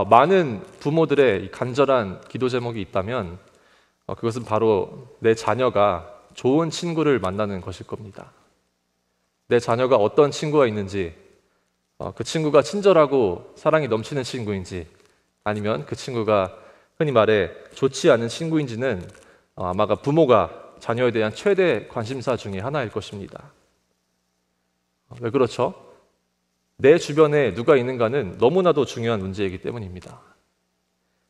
많은 부모들의 이 간절한 기도 제목이 있다면 그것은 바로 내 자녀가 좋은 친구를 만나는 것일 겁니다. 내 자녀가 어떤 친구가 있는지, 그 친구가 친절하고 사랑이 넘치는 친구인지, 아니면 그 친구가 흔히 말해 좋지 않은 친구인지는 아마 부모가 자녀에 대한 최대 관심사 중에 하나일 것입니다. 왜 그렇죠? 내 주변에 누가 있는가는 너무나도 중요한 문제이기 때문입니다.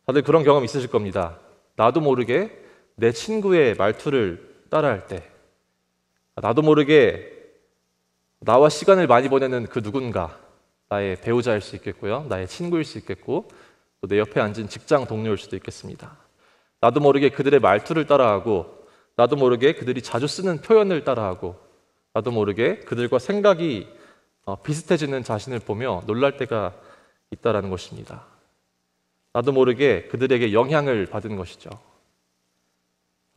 다들 그런 경험 있으실 겁니다. 나도 모르게 내 친구의 말투를 따라할 때, 나도 모르게 나와 시간을 많이 보내는 그 누군가, 나의 배우자일 수 있겠고요, 나의 친구일 수 있겠고, 또 내 옆에 앉은 직장 동료일 수도 있겠습니다. 나도 모르게 그들의 말투를 따라하고, 나도 모르게 그들이 자주 쓰는 표현을 따라하고, 나도 모르게 그들과 생각이 비슷해지는 자신을 보며 놀랄 때가 있다는 것입니다. 나도 모르게 그들에게 영향을 받은 것이죠.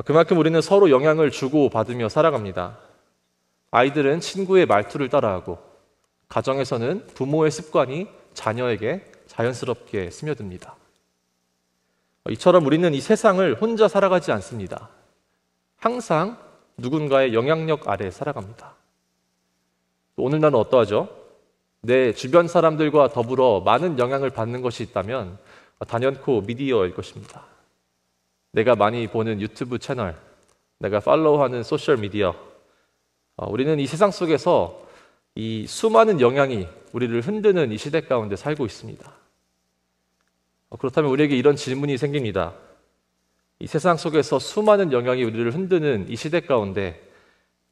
그만큼 우리는 서로 영향을 주고 받으며 살아갑니다. 아이들은 친구의 말투를 따라하고, 가정에서는 부모의 습관이 자녀에게 자연스럽게 스며듭니다. 이처럼 우리는 이 세상을 혼자 살아가지 않습니다. 항상 누군가의 영향력 아래 살아갑니다. 오늘 나는 어떠하죠? 내 주변 사람들과 더불어 많은 영향을 받는 것이 있다면 단연코 미디어일 것입니다. 내가 많이 보는 유튜브 채널, 내가 팔로우하는 소셜 미디어, 우리는 이 세상 속에서 이 수많은 영향이 우리를 흔드는 이 시대 가운데 살고 있습니다. 그렇다면 우리에게 이런 질문이 생깁니다. 이 세상 속에서 수많은 영향이 우리를 흔드는 이 시대 가운데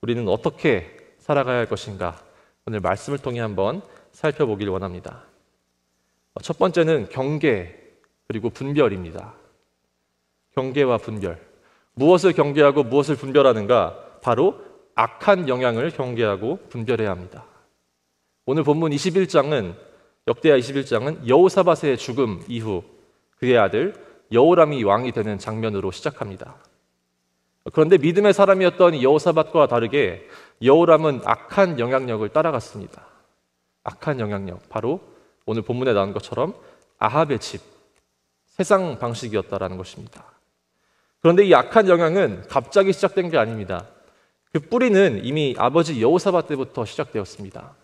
우리는 어떻게 살아가야 할 것인가? 오늘 말씀을 통해 한번 살펴보길 원합니다. 첫 번째는 경계 그리고 분별입니다. 경계와 분별. 무엇을 경계하고 무엇을 분별하는가? 바로 악한 영향을 경계하고 분별해야 합니다. 오늘 본문 21장은 역대하 21장은 여호사밧의 죽음 이후 그의 아들 여호람이 왕이 되는 장면으로 시작합니다. 그런데 믿음의 사람이었던 여호사밧과 다르게 여호람은 악한 영향력을 따라갔습니다. 악한 영향력, 바로 오늘 본문에 나온 것처럼 아합의 집, 세상 방식이었다라는 것입니다. 그런데 이 악한 영향은 갑자기 시작된 게 아닙니다. 그 뿌리는 이미 아버지 여호사밧 때부터 시작되었습니다.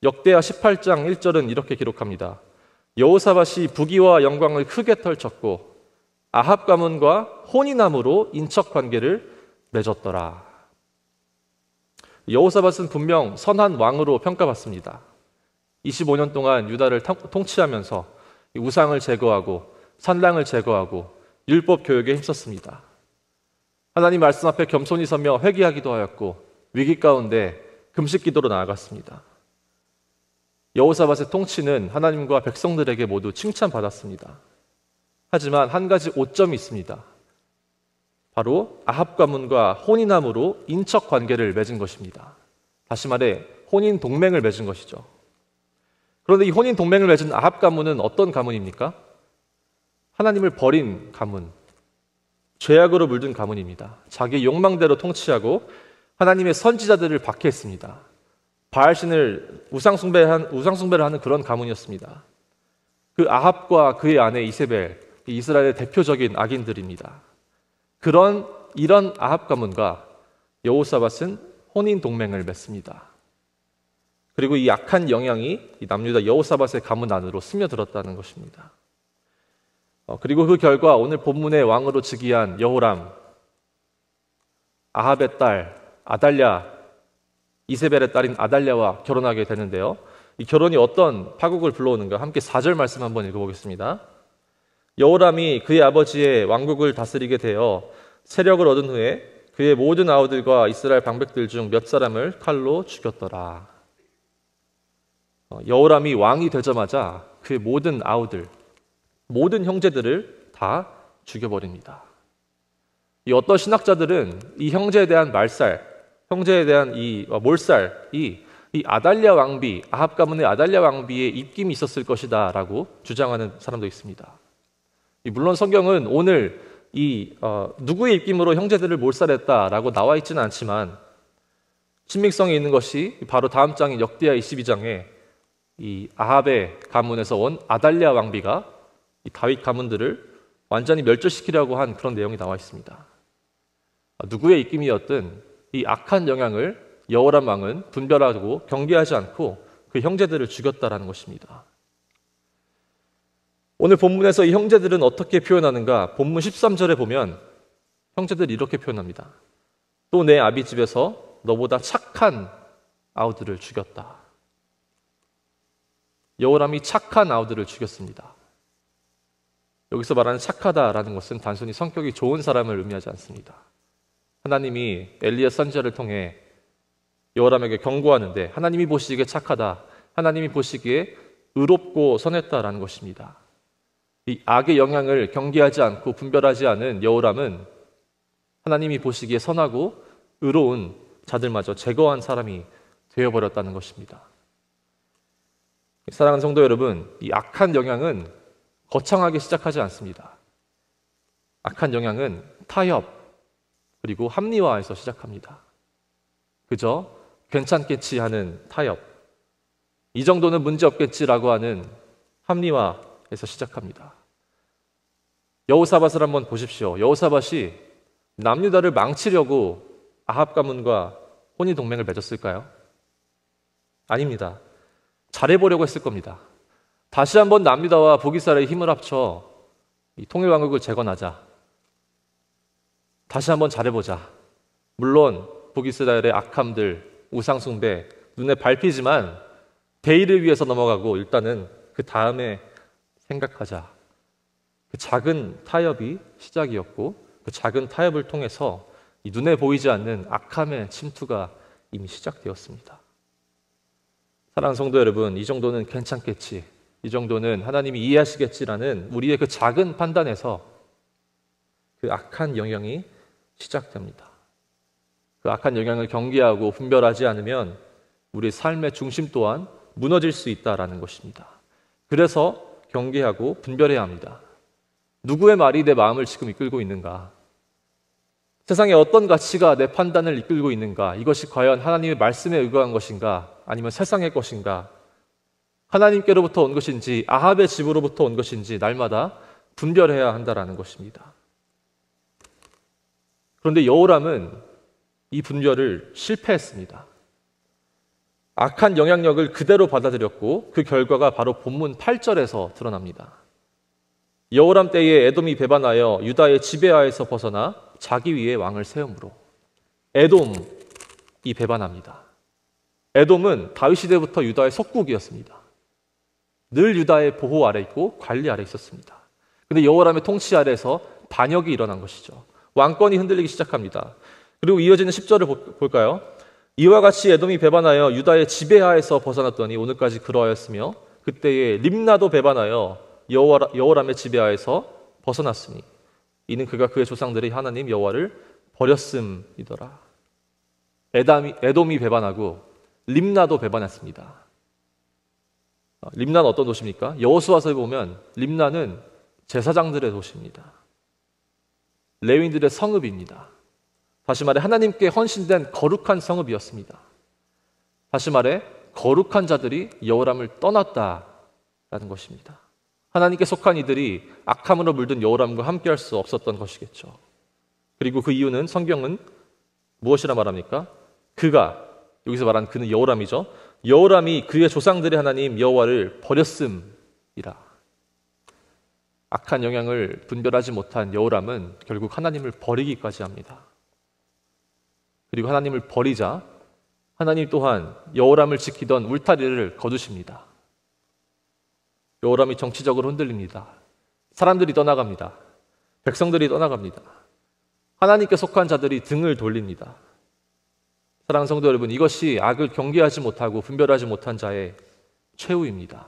역대하 18장 1절은 이렇게 기록합니다. 여호사밧이 부귀와 영광을 크게 펼쳤고 아합 가문과 혼인함으로 인척 관계를 맺었더라. 여호사밧은 분명 선한 왕으로 평가받습니다. 25년 동안 유다를 통치하면서 우상을 제거하고 산랑을 제거하고 율법 교육에 힘썼습니다. 하나님 말씀 앞에 겸손히 서며 회개하기도 하였고 위기 가운데 금식 기도로 나아갔습니다. 여호사밧의 통치는 하나님과 백성들에게 모두 칭찬받았습니다. 하지만 한 가지 오점이 있습니다. 바로 아합 가문과 혼인함으로 인척 관계를 맺은 것입니다. 다시 말해 혼인 동맹을 맺은 것이죠. 그런데 이 혼인 동맹을 맺은 아합 가문은 어떤 가문입니까? 하나님을 버린 가문, 죄악으로 물든 가문입니다. 자기 욕망대로 통치하고 하나님의 선지자들을 박해했습니다. 바알신을 우상숭배를 하는 그런 가문이었습니다. 그 아합과 그의 아내 이세벨, 이스라엘의 대표적인 악인들입니다. 이런 아합 가문과 여호사밧은 혼인 동맹을 맺습니다. 그리고 이 악한 영향이 이 남유다 여호사밧의 가문 안으로 스며들었다는 것입니다. 그리고 그 결과 오늘 본문의 왕으로 즉위한 여호람, 아합의 딸 아달랴, 이세벨의 딸인 아달랴와 결혼하게 되는데요. 이 결혼이 어떤 파국을 불러오는가? 함께 4절 말씀 한번 읽어보겠습니다. 여호람이 그의 아버지의 왕국을 다스리게 되어 세력을 얻은 후에 그의 모든 아우들과 이스라엘 방백들 중 몇 사람을 칼로 죽였더라. 여호람이 왕이 되자마자 그의 모든 아우들, 모든 형제들을 다 죽여버립니다. 이 어떤 신학자들은 이 형제에 대한 말살, 형제에 대한 이 몰살이 이 아달랴 왕비, 아합 가문의 아달랴 왕비의 입김이 있었을 것이다 라고 주장하는 사람도 있습니다. 물론 성경은 오늘 누구의 입김으로 형제들을 몰살했다라고 나와 있지는 않지만 신빙성이 있는 것이 바로 다음 장인 역대하 22장에 이 아합의 가문에서 온 아달랴 왕비가 이 다윗 가문들을 완전히 멸절시키려고 한 그런 내용이 나와 있습니다. 누구의 입김이었든 이 악한 영향을 여호람 왕은 분별하고 경계하지 않고 그 형제들을 죽였다라는 것입니다. 오늘 본문에서 이 형제들은 어떻게 표현하는가? 본문 13절에 보면 형제들이 이렇게 표현합니다. 또 내 아비 집에서 너보다 착한 아우들을 죽였다. 여호람이 착한 아우들을 죽였습니다. 여기서 말하는 착하다라는 것은 단순히 성격이 좋은 사람을 의미하지 않습니다. 하나님이 엘리야 선지자를 통해 여호람에게 경고하는데 하나님이 보시기에 착하다, 하나님이 보시기에 의롭고 선했다라는 것입니다. 이 악의 영향을 경계하지 않고 분별하지 않은 여호람은 하나님이 보시기에 선하고 의로운 자들마저 제거한 사람이 되어버렸다는 것입니다. 사랑하는 성도 여러분, 이 악한 영향은 거창하게 시작하지 않습니다. 악한 영향은 타협 그리고 합리화에서 시작합니다. 그저 괜찮겠지 하는 타협, 이 정도는 문제없겠지라고 하는 합리화에서 시작합니다. 여호사밧을 한번 보십시오. 여호사밧이 남유다를 망치려고 아합 가문과 혼인 동맹을 맺었을까요? 아닙니다. 잘해보려고 했을 겁니다. 다시 한번 남유다와 북이스라엘의 힘을 합쳐 이 통일 왕국을 재건하자. 다시 한번 잘해보자. 물론 북이스라엘의 악함들, 우상숭배 눈에 밟히지만 대의를 위해서 넘어가고 일단은 그 다음에 생각하자. 그 작은 타협이 시작이었고 그 작은 타협을 통해서 이 눈에 보이지 않는 악함의 침투가 이미 시작되었습니다. 사랑하는 성도 여러분, 이 정도는 괜찮겠지, 이 정도는 하나님이 이해하시겠지라는 우리의 그 작은 판단에서 그 악한 영향이 시작됩니다. 그 악한 영향을 경계하고 분별하지 않으면 우리의 삶의 중심 또한 무너질 수 있다라는 것입니다. 그래서 경계하고 분별해야 합니다. 누구의 말이 내 마음을 지금 이끌고 있는가? 세상에 어떤 가치가 내 판단을 이끌고 있는가? 이것이 과연 하나님의 말씀에 의거한 것인가? 아니면 세상의 것인가? 하나님께로부터 온 것인지 아합의 집으로부터 온 것인지 날마다 분별해야 한다라는 것입니다. 그런데 여호람은 이 분별을 실패했습니다. 악한 영향력을 그대로 받아들였고 그 결과가 바로 본문 8절에서 드러납니다. 여호람 때에 에돔이 배반하여 유다의 지배하에서 벗어나 자기 위에 왕을 세움으로. 에돔이 배반합니다. 에돔은 다윗 시대부터 유다의 속국이었습니다. 늘 유다의 보호 아래 있고 관리 아래 있었습니다. 그런데 여호람의 통치 아래에서 반역이 일어난 것이죠. 왕권이 흔들리기 시작합니다. 그리고 이어지는 10절을 볼까요? 이와 같이 에돔이 배반하여 유다의 지배하에서 벗어났더니 오늘까지 그러하였으며 그때에 림나도 배반하여 여호람의 지배하에서 벗어났으니 이는 그가 그의 조상들이 하나님 여호와를 버렸음이더라. 에돔이 배반하고 림나도 배반했습니다. 림나는 어떤 도시입니까? 여호수아서에 보면 림나는 제사장들의 도시입니다. 레위인들의 성읍입니다. 다시 말해 하나님께 헌신된 거룩한 성읍이었습니다. 다시 말해 거룩한 자들이 여호람을 떠났다라는 것입니다. 하나님께 속한 이들이 악함으로 물든 여호람과 함께할 수 없었던 것이겠죠. 그리고 그 이유는 성경은 무엇이라 말합니까? 그가, 여기서 말하는 그는 여호람이죠. 여호람이 그의 조상들의 하나님 여호와를 버렸음이라. 악한 영향을 분별하지 못한 여호람은 결국 하나님을 버리기까지 합니다. 그리고 하나님을 버리자 하나님 또한 여호람을 지키던 울타리를 거두십니다. 여호람이 정치적으로 흔들립니다. 사람들이 떠나갑니다. 백성들이 떠나갑니다. 하나님께 속한 자들이 등을 돌립니다. 사랑하는 성도 여러분, 이것이 악을 경계하지 못하고 분별하지 못한 자의 최후입니다.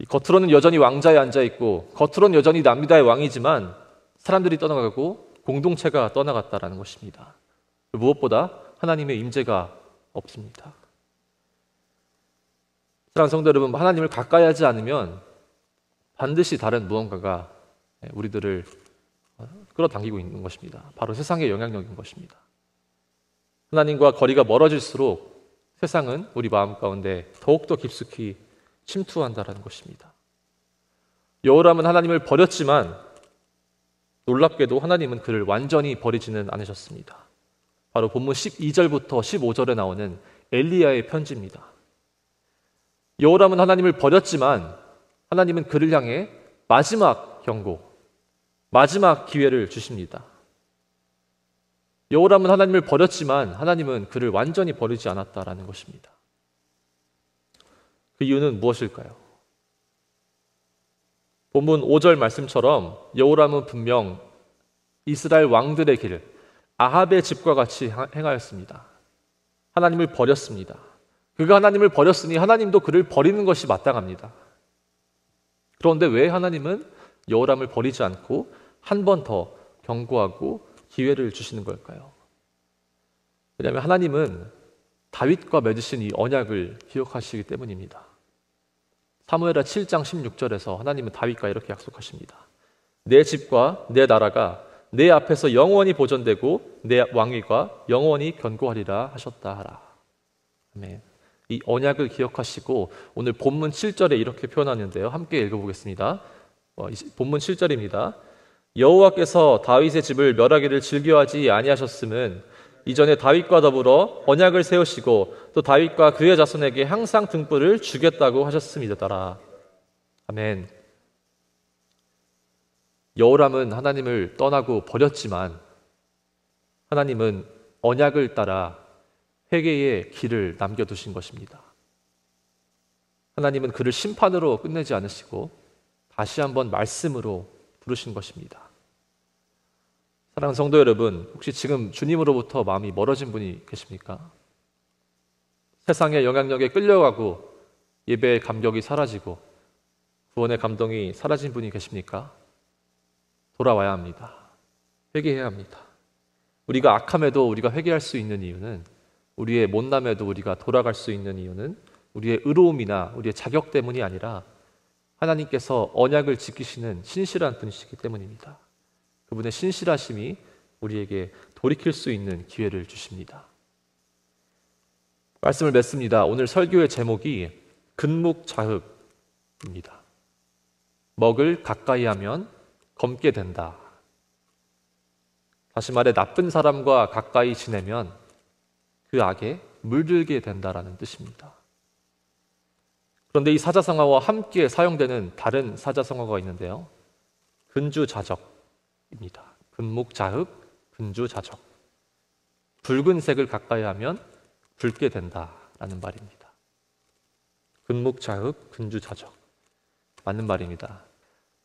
겉으로는 여전히 왕자에 앉아있고 겉으로는 여전히 남유다의 왕이지만 사람들이 떠나가고 공동체가 떠나갔다라는 것입니다. 무엇보다 하나님의 임재가 없습니다. 사랑하는 성도 여러분, 하나님을 가까이 하지 않으면 반드시 다른 무언가가 우리들을 끌어당기고 있는 것입니다. 바로 세상의 영향력인 것입니다. 하나님과 거리가 멀어질수록 세상은 우리 마음 가운데 더욱더 깊숙이 침투한다라는 것입니다. 여호람은 하나님을 버렸지만 놀랍게도 하나님은 그를 완전히 버리지는 않으셨습니다. 바로 본문 12절부터 15절에 나오는 엘리야의 편지입니다. 여호람은 하나님을 버렸지만 하나님은 그를 향해 마지막 경고, 마지막 기회를 주십니다. 여호람은 하나님을 버렸지만 하나님은 그를 완전히 버리지 않았다라는 것입니다. 그 이유는 무엇일까요? 본문 5절 말씀처럼 여호람은 분명 이스라엘 왕들의 길, 아합의 집과 같이 행하였습니다. 하나님을 버렸습니다. 그가 하나님을 버렸으니 하나님도 그를 버리는 것이 마땅합니다. 그런데 왜 하나님은 여호람을 버리지 않고 한 번 더 경고하고 기회를 주시는 걸까요? 왜냐하면 하나님은 다윗과 맺으신 이 언약을 기억하시기 때문입니다. 사무엘하 7장 16절에서 하나님은 다윗과 이렇게 약속하십니다. 내 집과 내 나라가 내 앞에서 영원히 보존되고 내 왕위가 영원히 견고하리라 하셨다 하라. 아멘. 이 언약을 기억하시고 오늘 본문 7절에 이렇게 표현하는데요. 함께 읽어보겠습니다. 본문 7절입니다. 여호와께서 다윗의 집을 멸하기를 즐겨하지 아니하셨음은 이전에 다윗과 더불어 언약을 세우시고 또 다윗과 그의 자손에게 항상 등불을 주겠다고 하셨음이더라. 아멘. 여호람은 하나님을 떠나고 버렸지만 하나님은 언약을 따라 회개의 길을 남겨두신 것입니다. 하나님은 그를 심판으로 끝내지 않으시고 다시 한번 말씀으로 부르신 것입니다. 사랑하는 성도 여러분, 혹시 지금 주님으로부터 마음이 멀어진 분이 계십니까? 세상의 영향력에 끌려가고 예배의 감격이 사라지고 구원의 감동이 사라진 분이 계십니까? 돌아와야 합니다. 회개해야 합니다. 우리가 악함에도 우리가 회개할 수 있는 이유는, 우리의 못남에도 우리가 돌아갈 수 있는 이유는 우리의 의로움이나 우리의 자격 때문이 아니라 하나님께서 언약을 지키시는 신실한 분이시기 때문입니다. 그분의 신실하심이 우리에게 돌이킬 수 있는 기회를 주십니다. 말씀을 맺습니다. 오늘 설교의 제목이 근묵자흑입니다. 먹을 가까이 하면 검게 된다. 다시 말해 나쁜 사람과 가까이 지내면 그 악에 물들게 된다라는 뜻입니다. 그런데 이 사자성어와 함께 사용되는 다른 사자성어가 있는데요. 근주자적입니다. 근묵자흑, 근주자적. 붉은색을 가까이 하면 붉게 된다라는 말입니다. 근묵자흑, 근주자적. 맞는 말입니다.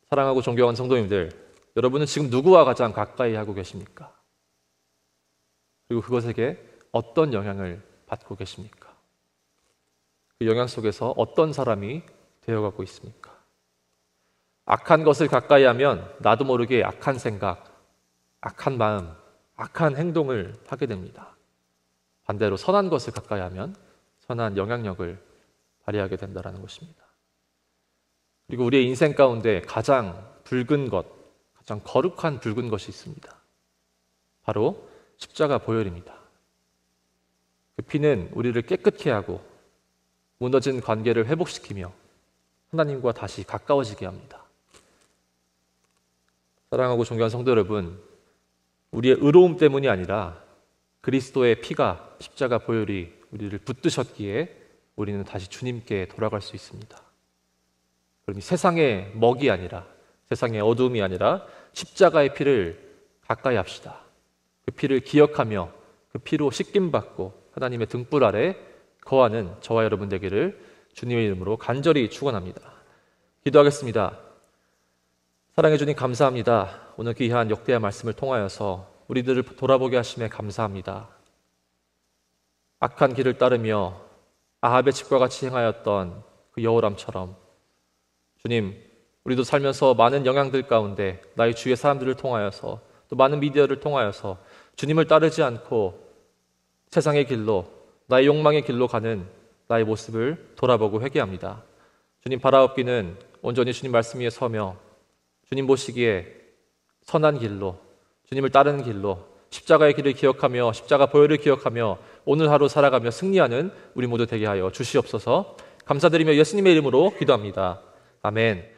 사랑하고 존경하는 성도님들, 여러분은 지금 누구와 가장 가까이 하고 계십니까? 그리고 그것에게 어떤 영향을 받고 계십니까? 그 영향 속에서 어떤 사람이 되어가고 있습니까? 악한 것을 가까이 하면 나도 모르게 악한 생각, 악한 마음, 악한 행동을 하게 됩니다. 반대로 선한 것을 가까이 하면 선한 영향력을 발휘하게 된다는 것입니다. 그리고 우리의 인생 가운데 가장 붉은 것, 가장 거룩한 붉은 것이 있습니다. 바로 십자가 보혈입니다. 그 피는 우리를 깨끗게 하고 무너진 관계를 회복시키며 하나님과 다시 가까워지게 합니다. 사랑하고 존경하는 성도 여러분, 우리의 의로움 때문이 아니라 그리스도의 피가, 십자가 보혈이 우리를 붙드셨기에 우리는 다시 주님께 돌아갈 수 있습니다. 그러니 세상의 먹이 아니라, 세상의 어두움이 아니라 십자가의 피를 가까이 합시다. 그 피를 기억하며 그 피로 씻김받고 하나님의 등불 아래 거하는 저와 여러분 되기를 주님의 이름으로 간절히 축원합니다. 기도하겠습니다. 사랑해 주님 감사합니다. 오늘 귀한 역대의 말씀을 통하여서 우리들을 돌아보게 하심에 감사합니다. 악한 길을 따르며 아합의 집과 같이 행하였던 그 여호람처럼 주님, 우리도 살면서 많은 영향들 가운데 나의 주위의 사람들을 통하여서 또 많은 미디어를 통하여서 주님을 따르지 않고 세상의 길로, 나의 욕망의 길로 가는 나의 모습을 돌아보고 회개합니다. 주님 바라옵기는 온전히 주님 말씀 위에 서며 주님 보시기에 선한 길로, 주님을 따르는 길로 십자가의 길을 기억하며 십자가 보혈을 기억하며 오늘 하루 살아가며 승리하는 우리 모두 되게 하여 주시옵소서. 감사드리며 예수님의 이름으로 기도합니다. 아멘.